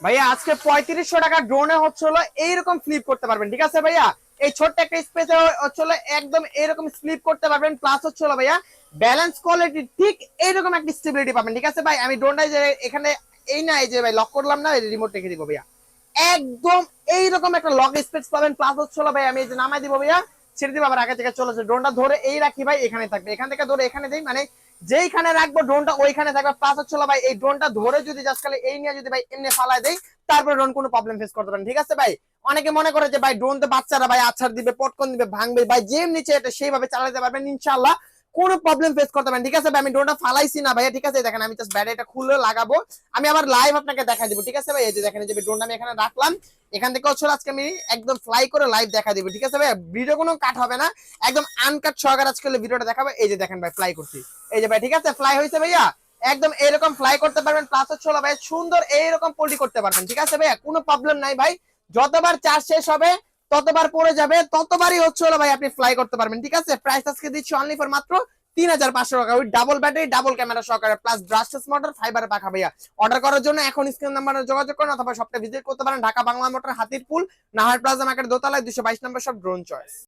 ভাইয়া আজকে 3500 টাকা ড্রোনে হচ্ছে হলো এইরকম ফ্লিপ করতে পারবেন, ঠিক আছে ভাইয়া। এই ছোট্ট একটা স্পেসে হচ্ছে হলো একদম এরকম স্লিপ করতে পারবেন, প্লাস হচ্ছে হলো ভাইয়া ব্যালেন্স কোয়ালিটি ঠিক এইরকম একটা স্টেবিলিটি পাবেন, ঠিক আছে ভাই। আমি ড্রোনটা যে এখানে এই না এই যে ভাই লক করলাম না, রিমোট রেখে দিব ভাইয়া, একদম এইরকম একটা লক স্পেস পাবেন। প্লাস হচ্ছে হলো ভাই আমি এই যে নামাই দিব ভাইয়া, ছেড়ে দিব, আবার আগে থেকে চলেছে ড্রোনটা ধরে এই রাখি ভাই, এখানে থাকবে, এখান থেকে ধরে এখানে দেই, মানে যেইখানে রাখবো ড্রোনটা ওইখানে থাকবে। প্লাস হচ্ছে ভাই এই ড্রোনটা ধরে যদি জাস্ট খালি এই নিয়ে যদি ভাই এমনি ফালাই দেই, তারপরে ড্রোন কোনো প্রবলেম ফেস করতে পারেন, ঠিক আছে ভাই। অনেকে মনে করে যে ভাই ড্রোন তো বাচ্চারা ভাই আছাড় দিবে, পটকন দিবে, ভাঙবে, ভাই যেম নিচে এটা সেইভাবে চালাতে পারবেন ইনশাআল্লাহ, কোনো প্রবলেম ফেস করতে পারেন, ঠিক আছে ভাই। আমি ড্রোনটা ফালাইছি না ভাইয়া, ঠিক আছে, দেখেন আমি জাস্ট ব্যাটারিটা খুলে লাগাবো, আমি আবার লাইভ আপনাকে দেখাই দিব, ঠিক আছে ভাই। এই যে দেখেন যে ড্রোনটা আমি এখানে রাখলাম, এখান থেকে হচ্ছে আজকে আমি একদম ফ্লাই করে লাইভ দেখা দিব, ঠিক আছে ভাই। ভিডিও কোনো কাট হবে না, একদম আনকাট সহকারে আজকে ভিডিওটা দেখাবো। এই যে দেখেন ভাই ফ্লাই করছি, এই যে ভাই, ঠিক আছে, ফ্লাই হয়েছে ভাইয়া, একদম এরকম ফ্লাই করতে পারবেন। প্লাস হচ্ছে ভাই সুন্দর এইরকম পোল্টি করতে পারবেন, ঠিক আছে ভাইয়া, কোনো প্রবলেম নাই ভাই। যতবার চার্জ শেষ হবে ততবার পড়ে যাবে, ততবারই হচ্ছে ভাই আপনি ফ্লাই করতে পারবেন, ঠিক আছে। প্রাইস আজকে দিচ্ছি অনলি ফর মাত্র 3500 টাকা, ওই ডাবল ব্যাটারি ডাবল ক্যামেরা সহকারে, প্লাস ব্রাশলেস মোটর ফাইবারে পাখা ভাইয়া। অর্ডার করার জন্য এখন স্ক্রিন নাম্বারে যোগাযোগ করুন, অথবা শপটা ভিজিট করতে পারেন, Dhaka Bangla motor, Hatirpool, Nahar plaza market দোতলায় 222 নম্বর শপ, ড্রোন চয়েস।